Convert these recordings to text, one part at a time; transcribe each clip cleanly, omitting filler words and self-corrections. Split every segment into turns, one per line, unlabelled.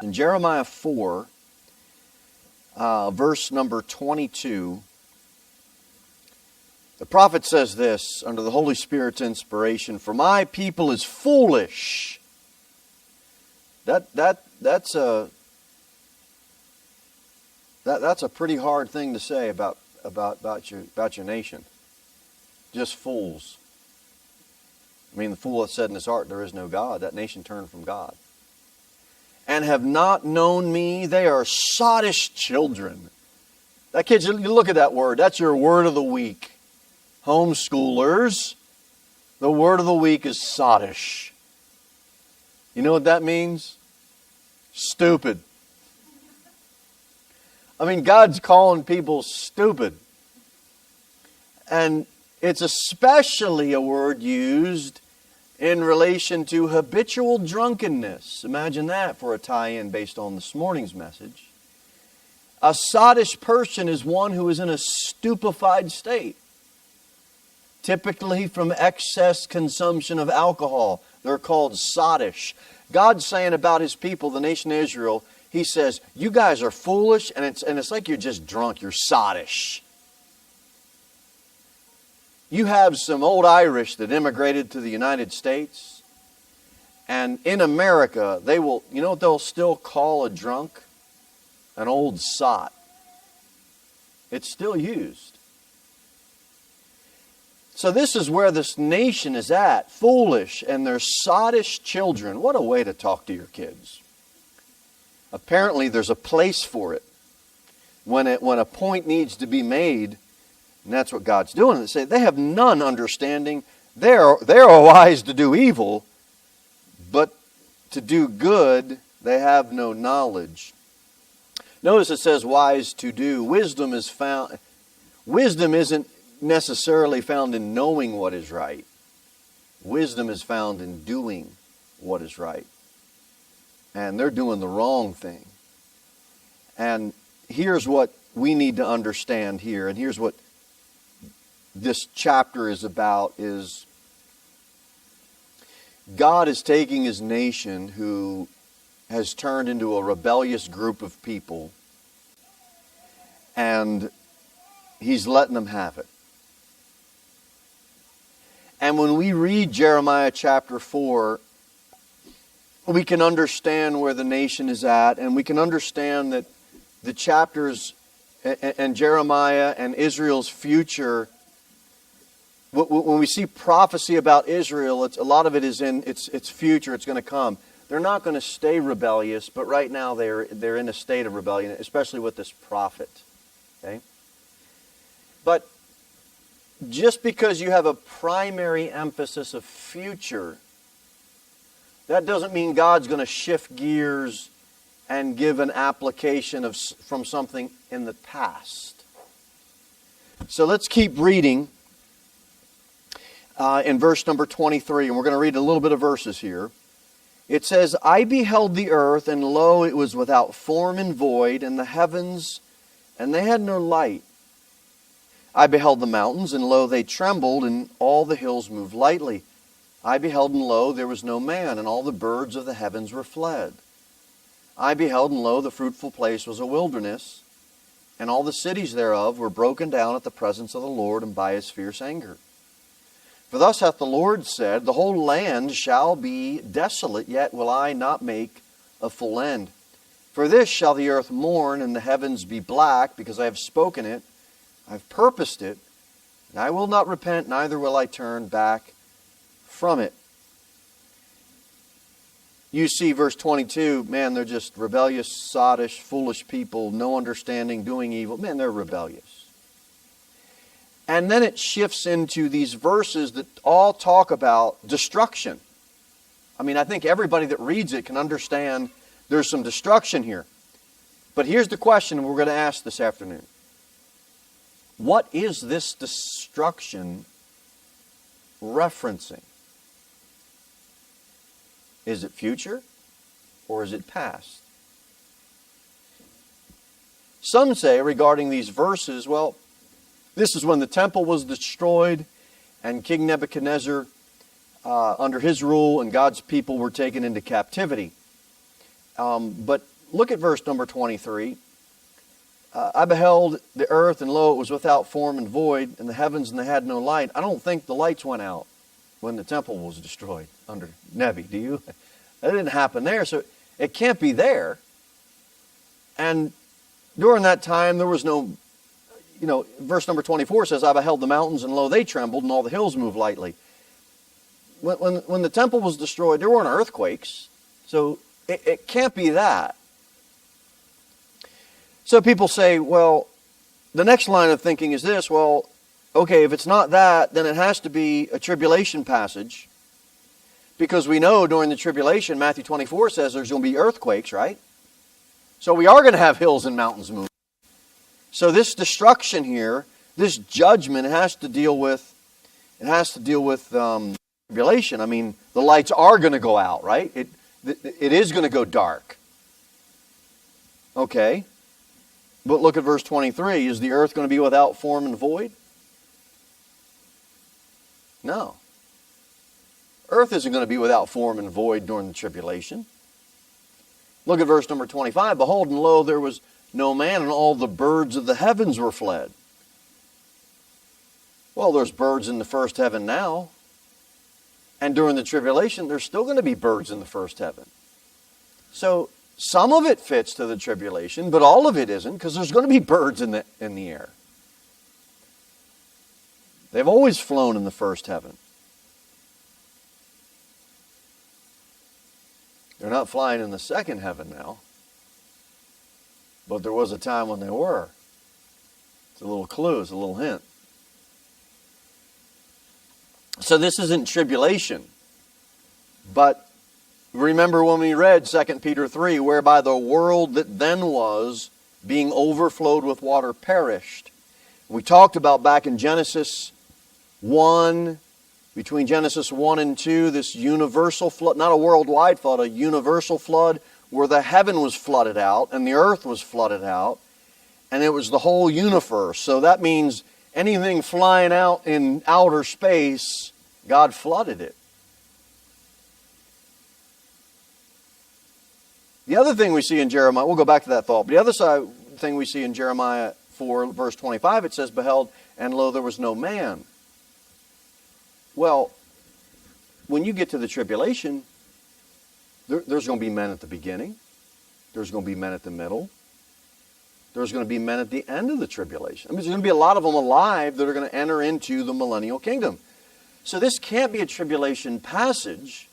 In Jeremiah 4, verse number 22, the prophet says this under the Holy Spirit's inspiration, "For my people is foolish." That's a pretty hard thing to say about your nation. Just fools. I mean, the fool hath said in his heart, "There is no God." That nation turned from God. "And have not known me, they are sottish children." That kids, you look at that word. That's your word of the week. Homeschoolers, the word of the week is sottish. You know what that means? Stupid. I mean, God's calling people stupid. And it's especially a word used in relation to habitual drunkenness. Imagine that for a tie-in based on this morning's message. A sottish person is one who is in a stupefied state, typically from excess consumption of alcohol. They're called sottish. God's saying about His people, the nation of Israel, He says, you guys are foolish, and it's like you're just drunk. You're sottish. You have some old Irish that immigrated to the United States, and in America, they will, you know what they'll still call a drunk? An old sot. It's still used. So this is where this nation is at, foolish, and they're sottish children. What a way to talk to your kids. Apparently there's a place for it. When a point needs to be made, and that's what God's doing. They say they have none understanding. They're wise to do evil, but to do good they have no knowledge. Notice it says wise to do. Wisdom isn't necessarily found in knowing what is right. Wisdom is found in doing what is right. And they're doing the wrong thing. And here's what we need to understand here, and here's what this chapter is about, is God is taking His nation who has turned into a rebellious group of people, and He's letting them have it. And when we read Jeremiah chapter 4, we can understand where the nation is at, and we can understand that the chapters and Jeremiah and Israel's future, when we see prophecy about Israel, a lot of it is in its future. It's going to come. They're not going to stay rebellious, but right now they're in a state of rebellion, especially with this prophet. Okay? But just because you have a primary emphasis of future, that doesn't mean God's going to shift gears and give an application from something in the past. So let's keep reading in verse number 23, and we're going to read a little bit of verses here. It says, I beheld the earth, and lo, it was without form and void, and the heavens, and they had no light. I beheld the mountains, and lo, they trembled, and all the hills moved lightly. I beheld, and lo, there was no man, and all the birds of the heavens were fled. I beheld, and lo, the fruitful place was a wilderness, and all the cities thereof were broken down at the presence of the Lord and by His fierce anger. For thus hath the Lord said, the whole land shall be desolate, yet will I not make a full end. For this shall the earth mourn, and the heavens be black, because I have spoken it, I have purposed it, and I will not repent, neither will I turn back from it. You see verse 22, man, they're just rebellious, sottish, foolish people, no understanding, doing evil. Man, they're rebellious. And then it shifts into these verses that all talk about destruction. I mean, I think everybody that reads it can understand there's some destruction here. But here's the question we're going to ask this afternoon. What is this destruction referencing? Is it future or is it past? Some say regarding these verses, well, this is when the temple was destroyed and King Nebuchadnezzar, under his rule, and God's people were taken into captivity. But look at verse number 23. I beheld the earth, and lo, it was without form and void, and the heavens, and they had no light. I don't think the lights went out when the temple was destroyed under Nebi, do you? That didn't happen there, so it can't be there. And during that time, there was no, verse number 24 says, I beheld the mountains, and lo, they trembled, and all the hills moved lightly. When the temple was destroyed, there weren't earthquakes, so it can't be that. So people say, well, the next line of thinking is this, well, okay, if it's not that, then it has to be a tribulation passage, because we know during the tribulation, Matthew 24 says there's going to be earthquakes, right? So we are going to have hills and mountains moving. So this destruction here, this judgment, has to deal with tribulation. I mean, the lights are going to go out, right? It is going to go dark. Okay. But look at verse 23. Is the earth going to be without form and void? No. Earth isn't going to be without form and void during the tribulation. Look at verse number 25. Behold, and lo, there was no man, and all the birds of the heavens were fled. Well, there's birds in the first heaven now. And during the tribulation, there's still going to be birds in the first heaven. So some of it fits to the tribulation, but all of it isn't, because there's going to be birds in the air. They've always flown in the first heaven. They're not flying in the second heaven now. But there was a time when they were. It's a little clue, it's a little hint. So this isn't tribulation. But remember when we read 2 Peter 3, whereby the world that then was, being overflowed with water, perished. We talked about back in Genesis 1, between Genesis 1 and 2, this universal flood, not a worldwide flood, a universal flood, where the heaven was flooded out and the earth was flooded out, and it was the whole universe. So that means anything flying out in outer space, God flooded it. The other thing we see in Jeremiah, we'll go back to that thought, but the other thing we see in Jeremiah 4, verse 25, it says, beheld, and lo, there was no man. Well, when you get to the tribulation, there's going to be men at the beginning. There's going to be men at the middle. There's going to be men at the end of the tribulation. I mean, there's going to be a lot of them alive that are going to enter into the millennial kingdom. So this can't be a tribulation passage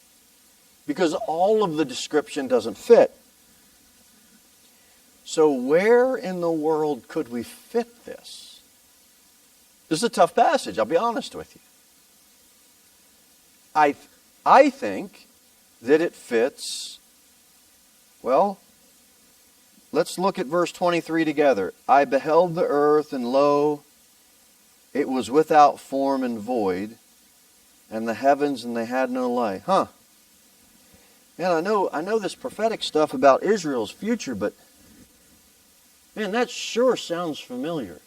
because all of the description doesn't fit. So where in the world could we fit this? This is a tough passage, I'll be honest with you. I think that it fits, well, let's look at verse 23 together. I beheld the earth, and lo, it was without form and void, and the heavens, and they had no light. Man, I know this prophetic stuff about Israel's future, but man, that sure sounds familiar.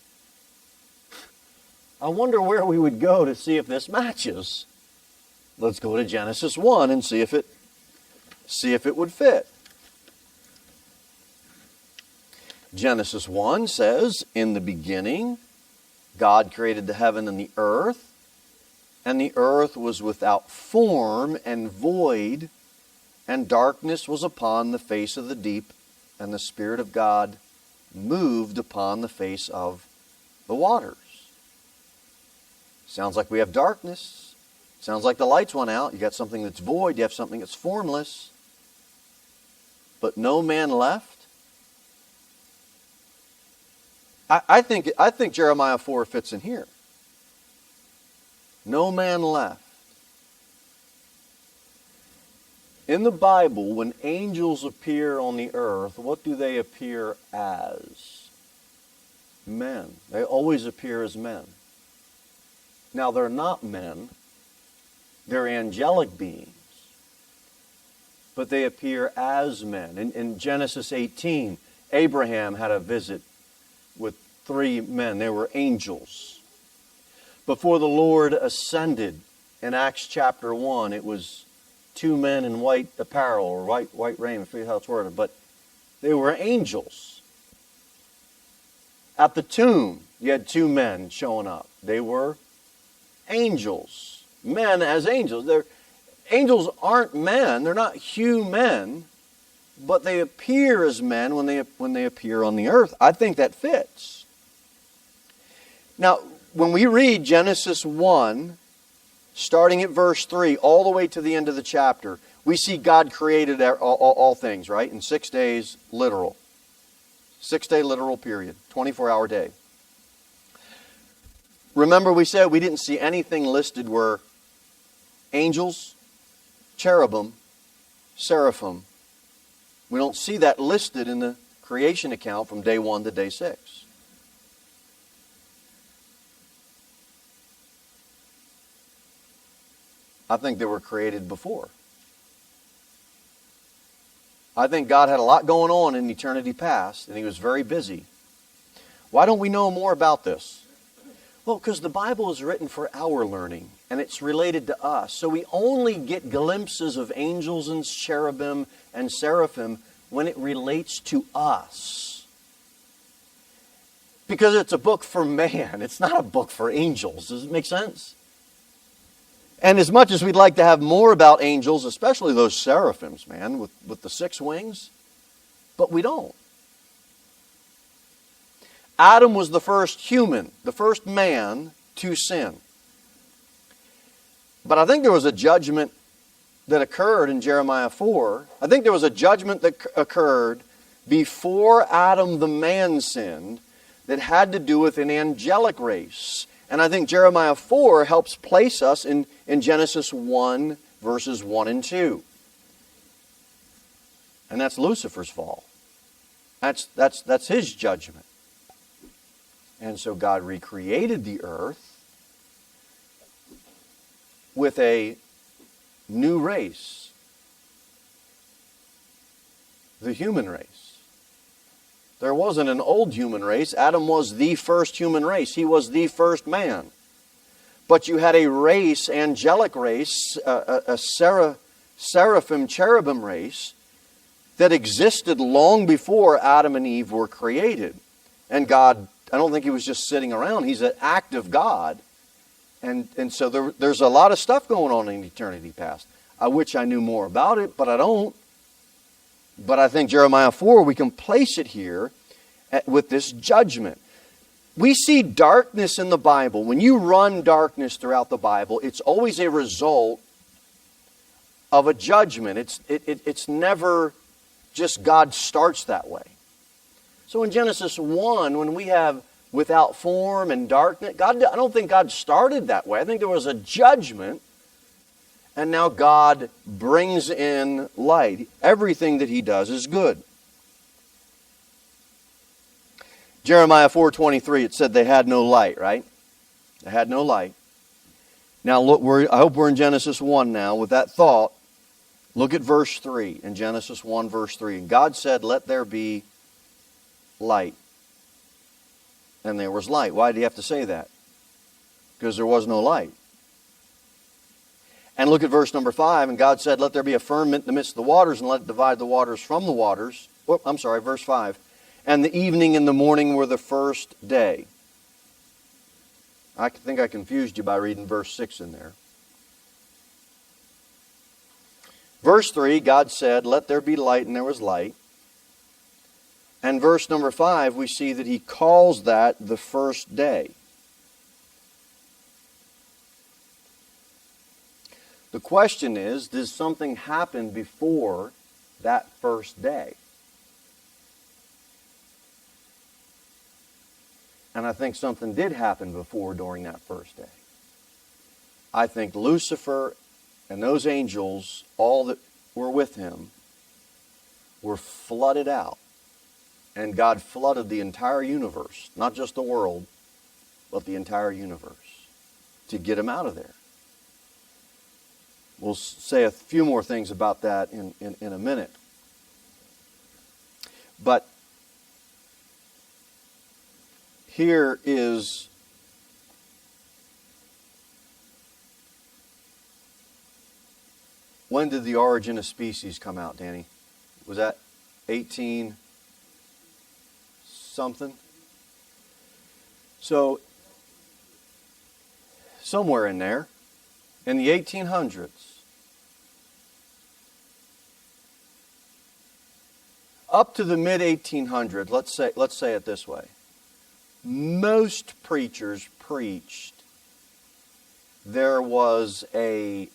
I wonder where we would go to see if this matches. Let's go to Genesis 1 and see if it would fit. Genesis 1 says, in the beginning, God created the heaven and the earth was without form and void, and darkness was upon the face of the deep, and the Spirit of God moved upon the face of the waters. Sounds like we have darkness. Sounds like the lights went out. You got something that's void. You have something that's formless. But no man left. I think Jeremiah 4 fits in here. No man left. In the Bible, when angels appear on the earth, what do they appear as? Men. They always appear as men. Now, they're not men. They're angelic beings. But they appear as men. In Genesis 18, Abraham had a visit with 3 men. They were angels. Before the Lord ascended in Acts chapter 1, it was two men in white apparel or white raiment, I forget how it's worded, but they were angels. At the tomb, you had two men showing up. They were angels. Men as angels. Angels aren't men. They're not human, but they appear as men when they appear on the earth. I think that fits. Now, when we read Genesis 1, starting at verse 3, all the way to the end of the chapter, we see God created all things, right? In 6 days, literal. 6-day literal period, 24-hour day. Remember we said we didn't see anything listed where angels, cherubim, seraphim. We don't see that listed in the creation account from day 1 to day 6. I think they were created before. I think God had a lot going on in eternity past, and He was very busy. Why don't we know more about this? Well, because the Bible is written for our learning, and it's related to us. So we only get glimpses of angels and cherubim and seraphim when it relates to us. Because it's a book for man. It's not a book for angels. Does it make sense? And as much as we'd like to have more about angels, especially those seraphims, man, with the 6 wings, but we don't. Adam was the first human, the first man to sin. But I think there was a judgment that occurred in Jeremiah 4. I think there was a judgment that occurred before Adam the man sinned that had to do with an angelic race. And I think Jeremiah 4 helps place us in Genesis 1, verses 1 and 2. And that's Lucifer's fall. That's his judgment. And so God recreated the earth with a new race. The human race. There wasn't an old human race. Adam was the first human race. He was the first man. But you had a race, angelic race, a seraphim, cherubim race that existed long before Adam and Eve were created. And God, I don't think He was just sitting around. He's an active God. And so there's a lot of stuff going on in eternity past. I wish I knew more about it, but I don't. But I think Jeremiah 4, we can place it here with this judgment. We see darkness in the Bible. When you run darkness throughout the Bible, it's always a result of a judgment. It's never just God starts that way. So in Genesis 1, when we have without form and darkness, I don't think God started that way. I think there was a judgment. And now God brings in light. Everything that He does is good. Jeremiah 4:23, it said they had no light, right? They had no light. Now look, I hope we're in Genesis 1 now. With that thought, look at verse 3 in Genesis 1 verse 3. And God said, let there be light. And there was light. Why did He have to say that? Because there was no light. And look at verse number 5. And God said, let there be a firmament in the midst of the waters, and let it divide the waters from the waters. Verse 5. And the evening and the morning were the first day. I think I confused you by reading verse 6 in there. Verse 3, God said, let there be light, and there was light. And verse number 5, we see that He calls that the first day. The question is, does something happen before that first day? And I think something did happen before during that first day. I think Lucifer and those angels, all that were with him, were flooded out. And God flooded the entire universe, not just the world, but the entire universe, to get him out of there. We'll say a few more things about that in a minute. But here is When did The Origin of Species come out, Danny? Was that 18 something? So, somewhere in there, in the 1800s, up to the mid-1800s, let's say it this way, most preachers preached there was a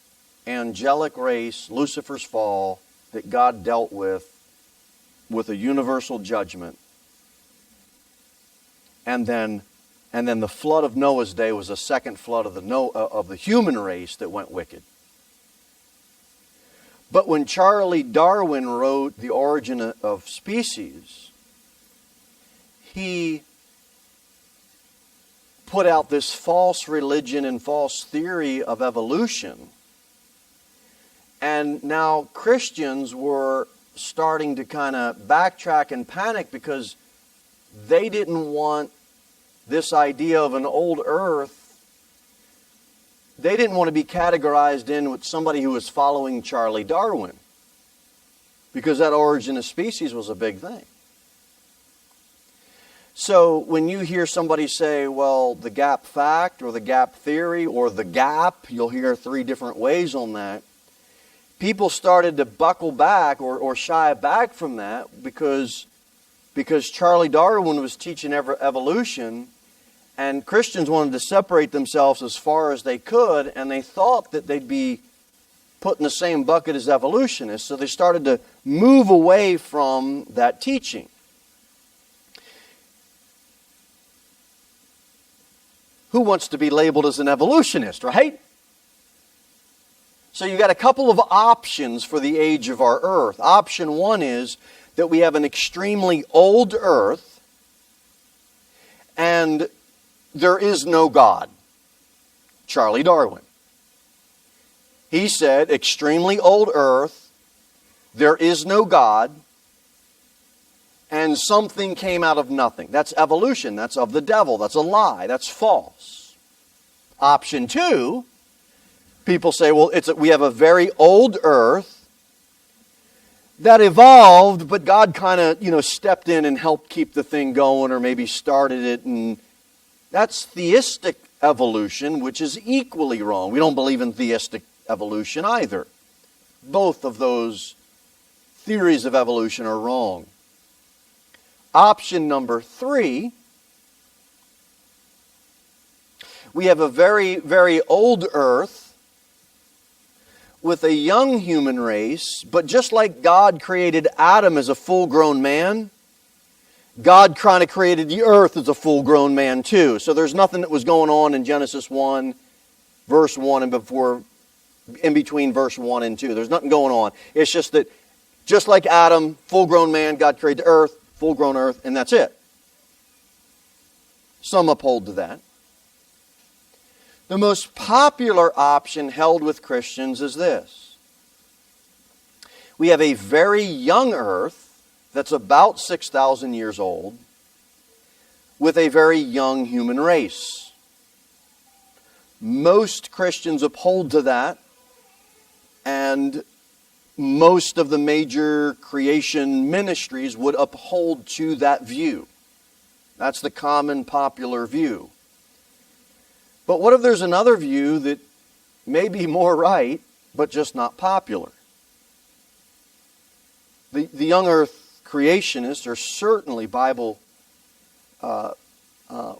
angelic race, Lucifer's fall, that God dealt with a universal judgment. And then the flood of Noah's day was a second flood of the human race that went wicked. But when Charles Darwin wrote The Origin of Species, he put out this false religion and false theory of evolution. And now Christians were starting to kind of backtrack and panic because they didn't want this idea of an old earth. They didn't want to be categorized in with somebody who was following Charles Darwin, because that Origin of Species was a big thing. So when you hear somebody say, well, the gap fact or the gap theory or the gap, you'll hear 3 different ways on that. People started to buckle back or shy back from that because Charles Darwin was teaching evolution, and Christians wanted to separate themselves as far as they could, and they thought that they'd be put in the same bucket as evolutionists, so they started to move away from that teaching. Who wants to be labeled as an evolutionist, right? So you got a couple of options for the age of our earth. Option 1 is that we have an extremely old earth and there is no God. Charles Darwin. He said, extremely old earth, there is no God, and something came out of nothing. That's evolution. That's of the devil. That's a lie. That's false. Option 2, people say, well, we have a very old earth that evolved, but God kind of, stepped in and helped keep the thing going, or maybe started it, and that's theistic evolution, which is equally wrong. We don't believe in theistic evolution either. Both of those theories of evolution are wrong. Option number 3, we have a very, very old earth with a young human race, but just like God created Adam as a full-grown man, God kind of created the earth as a full-grown man too. So there's nothing that was going on in Genesis 1, verse 1 and in between verse 1 and 2. There's nothing going on. It's just that, just like Adam, full-grown man, God created the earth, full-grown earth, and that's it. Some uphold to that. The most popular option held with Christians is this. We have a very young earth that's about 6,000 years old with a very young human race. Most Christians uphold to that, and most of the major creation ministries would uphold to that view. That's the common popular view. But what if there's another view that may be more right, but just not popular? The young earth creationists are certainly Bible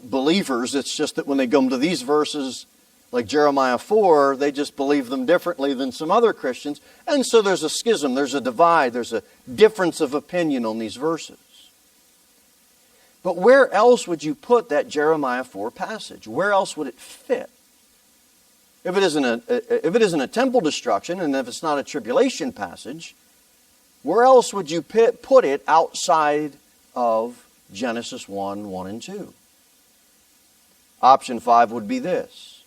believers. It's just that when they come to these verses, like Jeremiah 4, they just believe them differently than some other Christians. And so there's a schism, there's a divide, there's a difference of opinion on these verses. But where else would you put that Jeremiah 4 passage? Where else would it fit? If it isn't a temple destruction, and if it's not a tribulation passage, where else would you put it outside of Genesis 1, 1 and 2? Option 5 would be this.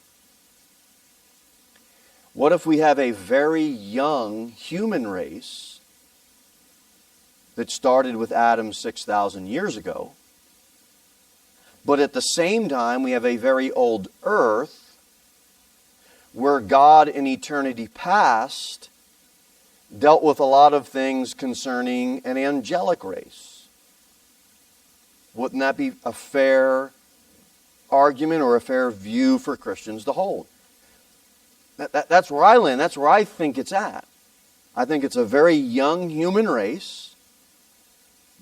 What if we have a very young human race that started with Adam 6,000 years ago, but at the same time we have a very old earth where God in eternity past dealt with a lot of things concerning an angelic race. Wouldn't that be a fair argument or a fair view for Christians to hold? That's where I land. That's where I think it's at. I think it's a very young human race,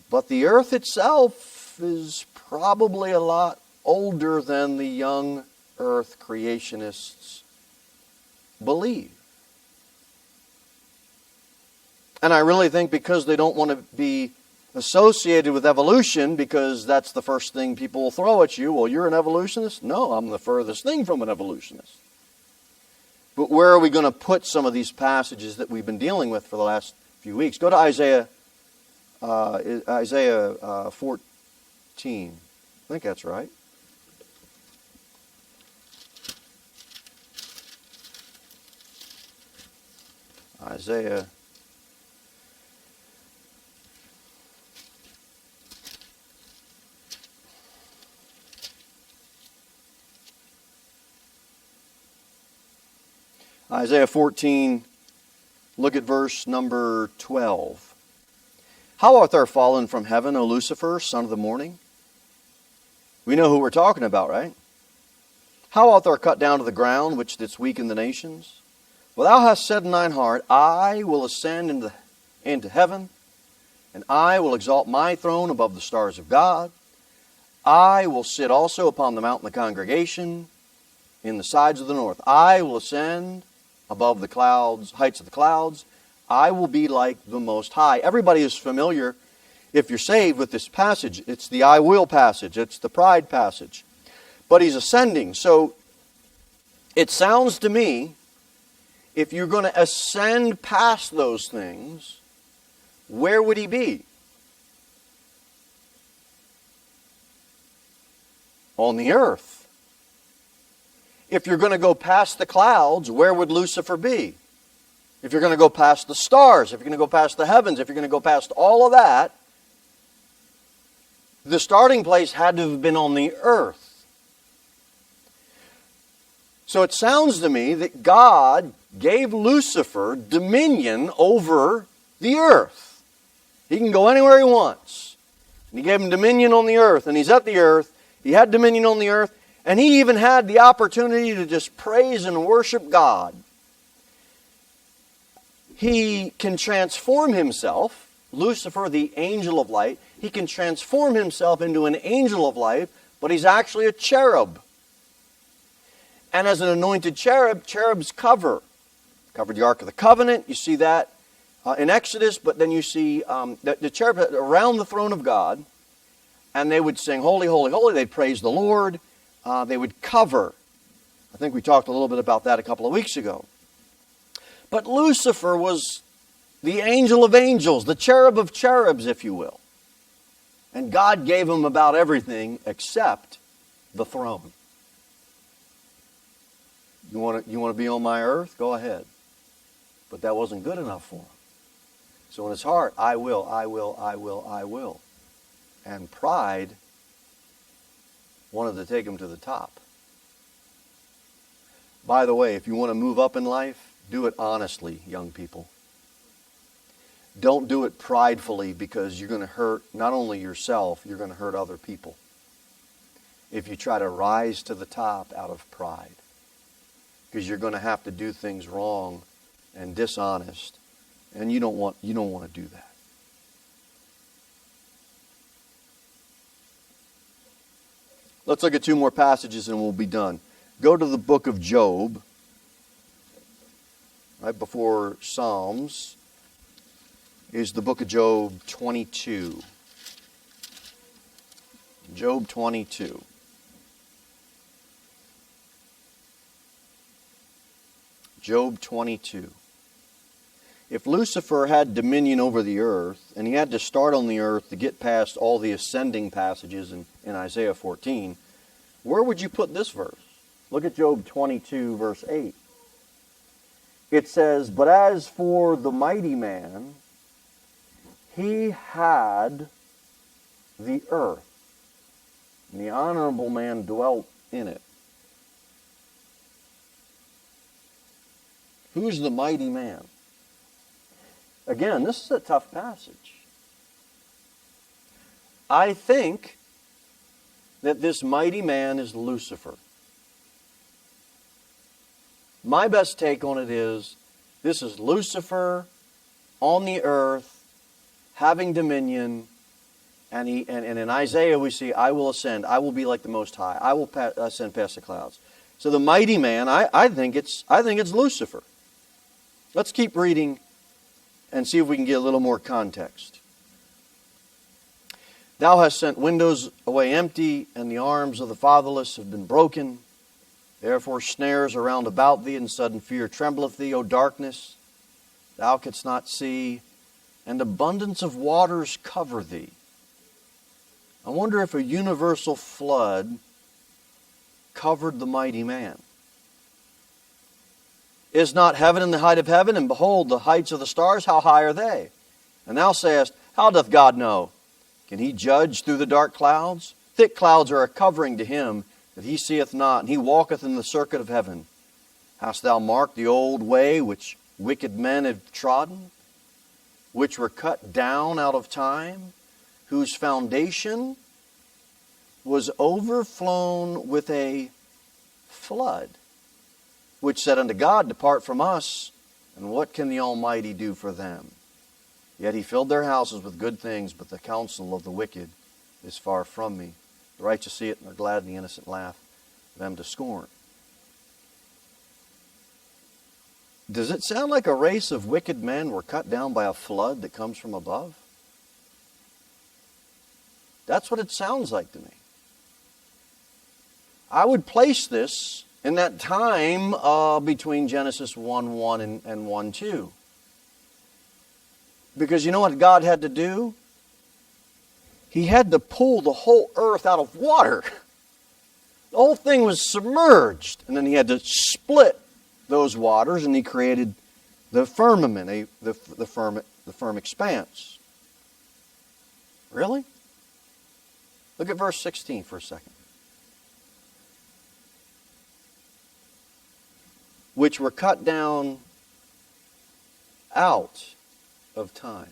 but the earth itself is probably a lot older than the young earth creationists believe. And I really think because they don't want to be associated with evolution, because that's the first thing people will throw at you. Well, you're an evolutionist? No, I'm the furthest thing from an evolutionist. But where are we going to put some of these passages that we've been dealing with for the last few weeks? Go to Isaiah 14. I think that's right. Isaiah 14, look at verse number 12. How art thou fallen from heaven, O Lucifer, son of the morning? We know who we're talking about, right? How art thou cut down to the ground, which didst weaken the nations? Well, thou hast said in thine heart, I will ascend into heaven, and I will exalt my throne above the stars of God. I will sit also upon the mountain of the congregation, in the sides of the north. I will ascend above the clouds, heights of the clouds. I will be like the Most High. Everybody is familiar, if you're saved, with this passage. It's the I will passage. It's the pride passage. But he's ascending. So it sounds to me, if you're going to ascend past those things, where would he be? On the earth. If you're going to go past the clouds, where would Lucifer be? If you're going to go past the stars, if you're going to go past the heavens, if you're going to go past all of that, the starting place had to have been on the earth. So it sounds to me that God gave Lucifer dominion over the earth. He can go anywhere he wants. And he gave him dominion on the earth, and he's at the earth. He had dominion on the earth. And he even had the opportunity to just praise and worship God. He can transform himself, Lucifer, the angel of light, he can transform himself into an angel of light, but he's actually a cherub. And as an anointed cherub, cherubs covered the Ark of the Covenant. You see that in Exodus, but then you see the cherub around the throne of God, and they would sing, Holy, Holy, Holy. They'd praise the Lord. They would cover. I think we talked a little bit about that a couple of weeks ago. But Lucifer was the angel of angels, the cherub of cherubs, if you will. And God gave him about everything except the throne. You want to be on my earth? Go ahead. But that wasn't good enough for him. So in his heart, I will, I will, I will, I will. And pride wanted to take him to the top. By the way, if you want to move up in life, do it honestly, young people. Don't do it pridefully, because you're going to hurt not only yourself, you're going to hurt other people. If you try to rise to the top out of pride. Because you're going to have to do things wrong and dishonest. And you don't want to do that. Let's look at two more passages and we'll be done. Go to the book of Job, right before Psalms is the book of Job 22. Job 22. Job 22. If Lucifer had dominion over the earth, and he had to start on the earth to get past all the ascending passages in Isaiah 14, where would you put this verse? Look at Job 22, verse 8. It says, But as for the mighty man, he had the earth, and the honorable man dwelt in it. Who's the mighty man? Again, this is a tough passage. I think that this mighty man is Lucifer. My best take on it is, this is Lucifer on the earth, having dominion, and in Isaiah we see, I will ascend, I will be like the Most High, I will ascend past the clouds. So the mighty man, I think it's Lucifer. Let's keep reading and see if we can get a little more context. Thou hast sent windows away empty, and the arms of the fatherless have been broken. Therefore snares are round about thee, and sudden fear trembleth thee, O darkness. Thou couldst not see, and abundance of waters cover thee. I wonder if a universal flood covered the mighty man. Is not heaven in the height of heaven? And behold, the heights of the stars, how high are they? And thou sayest, how doth God know? Can he judge through the dark clouds? Thick clouds are a covering to him that he seeth not, and he walketh in the circuit of heaven. Hast thou marked the old way which wicked men have trodden, which were cut down out of time, whose foundation was overflown with a flood, which said unto God, depart from us, and what can the Almighty do for them? Yet he filled their houses with good things, but the counsel of the wicked is far from me. The righteous see it, and are glad, and the innocent laugh them to scorn. Does it sound like a race of wicked men were cut down by a flood that comes from above? That's what it sounds like to me. I would place this in that time between Genesis 1:1 and 1:2. Because you know what God had to do? He had to pull the whole earth out of water. The whole thing was submerged. And then he had to split those waters, and he created the firmament, the firm expanse. Really? Look at verse 16 for a second. Which were cut down out of time.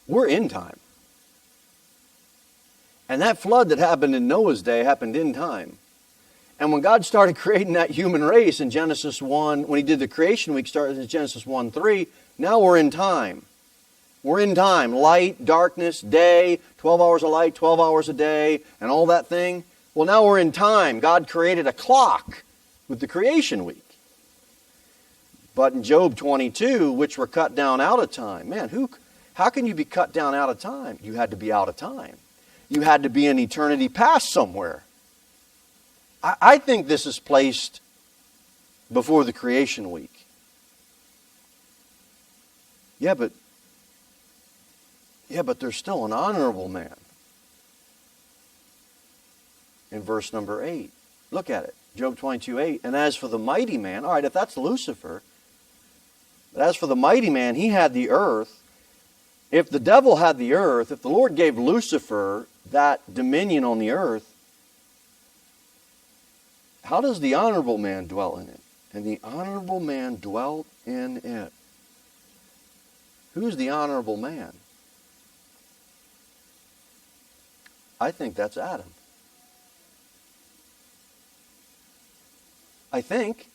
We're in time. And that flood that happened in Noah's day happened in time. And when God started creating that human race in Genesis 1, when he did the creation week, started in Genesis 1:3, now we're in time. We're in time. Light, darkness, day, 12 hours of light, 12 hours a day, and all that thing. Well, now we're in time. God created a clock with the creation week. But in Job 22, which were cut down out of time. Man, how can you be cut down out of time? You had to be out of time. You had to be in eternity past somewhere. I think this is placed before the creation week. Yeah, but there's still an honorable man. In verse number 8. Look at it. Job 22:8. And as for the mighty man, all right, if that's Lucifer, but as for the mighty man, he had the earth. If the devil had the earth, if the Lord gave Lucifer that dominion on the earth, how does the honorable man dwell in it? And the honorable man dwelt in it. Who's the honorable man? I think that's Adam. I think.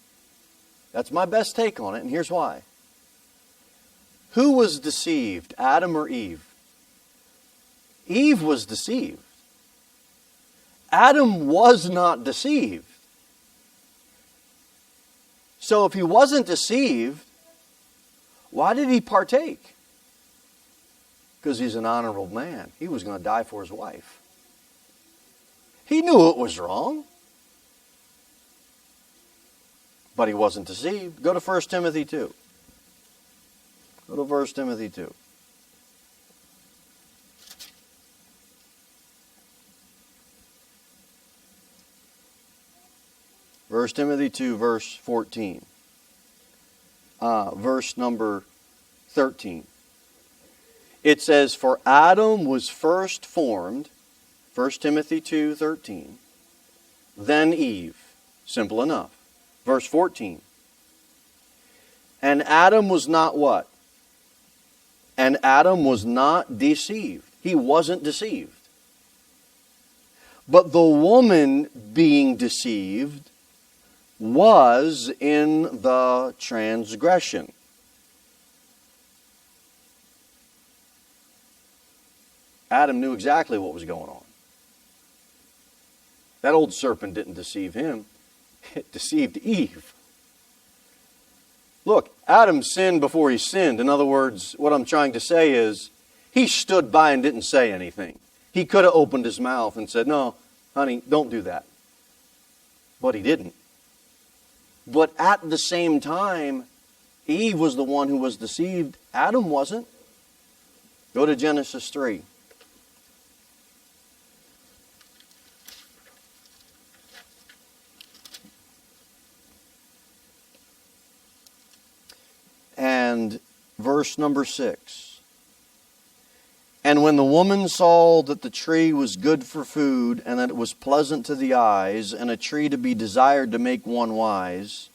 That's my best take on it, and here's why. Who was deceived, Adam or Eve? Eve was deceived. Adam was not deceived. So if he wasn't deceived, why did he partake? Because he's an honorable man. He was going to die for his wife. He knew it was wrong. But he wasn't deceived. Go to 1 Timothy 2. Go to 1 Timothy 2. First Timothy 2, verse 14. Verse number 13. It says, for Adam was first formed, 1 Timothy 2, 13, then Eve. Simple enough. Verse 14. And Adam was not what? And Adam was not deceived. He wasn't deceived. But the woman being deceived was in the transgression. Adam knew exactly what was going on. That old serpent didn't deceive him. It deceived Eve. Look, Adam sinned before he sinned. In other words, what I'm trying to say is, he stood by and didn't say anything. He could have opened his mouth and said, no, honey, don't do that. But he didn't. But at the same time, Eve was the one who was deceived. Adam wasn't. Go to Genesis 3. And verse number 6. And when the woman saw that the tree was good for food, and that it was pleasant to the eyes, and a tree to be desired to make one wise,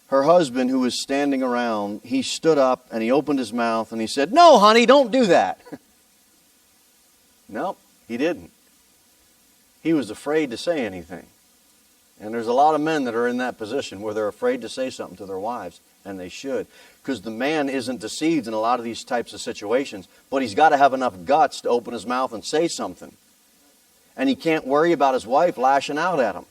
her husband, who was standing around, he stood up and he opened his mouth and he said, no, honey, don't do that. Nope, he didn't. He was afraid to say anything. And there's a lot of men that are in that position where they're afraid to say something to their wives, and they should. Because the man isn't deceived in a lot of these types of situations, but he's got to have enough guts to open his mouth and say something. And he can't worry about his wife lashing out at him.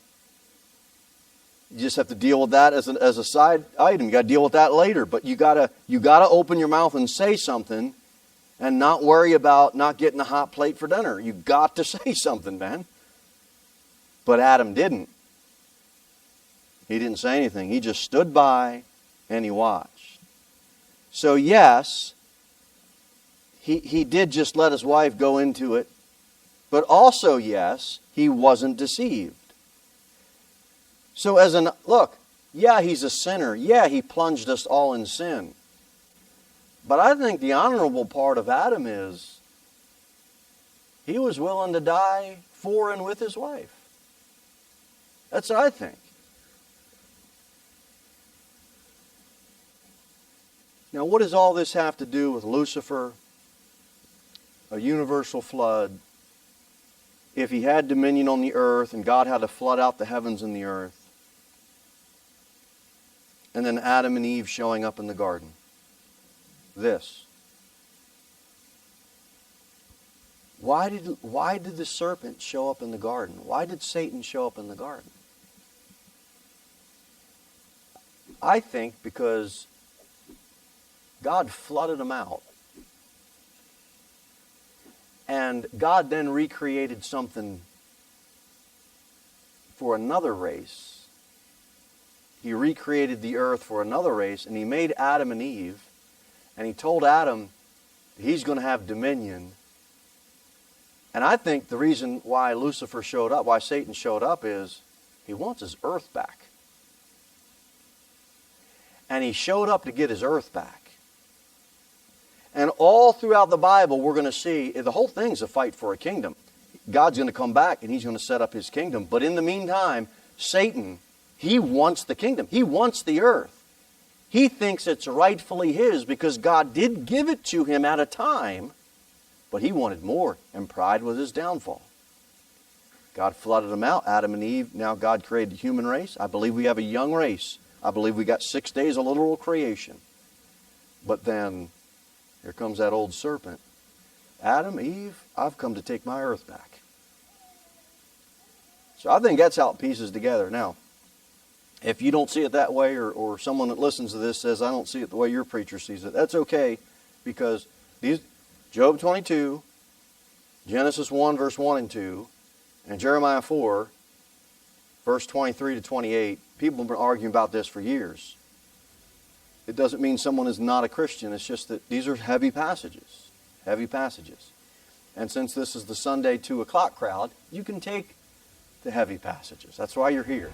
You just have to deal with that as a side item. You got to deal with that later. But you got to open your mouth and say something, and not worry about not getting a hot plate for dinner. You got to say something, man. But Adam didn't. He didn't say anything. He just stood by and he watched. So yes, he did just let his wife go into it. But also, yes, he wasn't deceived. So look, yeah, he's a sinner. Yeah, he plunged us all in sin. But I think the honorable part of Adam is he was willing to die for and with his wife. That's what I think. Now, what does all this have to do with Lucifer, a universal flood, if he had dominion on the earth and God had to flood out the heavens and the earth, and then Adam and Eve showing up in the garden? This. Why did the serpent show up in the garden? Why did Satan show up in the garden? I think because God flooded them out. And God then recreated something for another race. He recreated the earth for another race, and he made Adam and Eve, and he told Adam he's going to have dominion. And I think the reason why Lucifer showed up, why Satan showed up, is he wants his earth back. And he showed up to get his earth back. And all throughout the Bible, we're going to see the whole thing's a fight for a kingdom. God's going to come back and he's going to set up his kingdom. But in the meantime, Satan, he wants the kingdom. He wants the earth. He thinks it's rightfully his because God did give it to him at a time, but he wanted more, and pride was his downfall. God flooded them out, Adam and Eve. Now God created the human race. I believe we have a young race. I believe we got 6 days of literal creation. But then here comes that old serpent. Adam, Eve, I've come to take my earth back. So I think that's how it pieces together. Now, if you don't see it that way, or someone that listens to this says, I don't see it the way your preacher sees it, that's okay, because Job 22, Genesis 1, verse 1 and 2, and Jeremiah 4, verse 23 to 28, people have been arguing about this for years. It doesn't mean someone is not a Christian. It's just that these are heavy passages. Heavy passages. And since this is the Sunday 2 o'clock crowd, you can take the heavy passages. That's why you're here.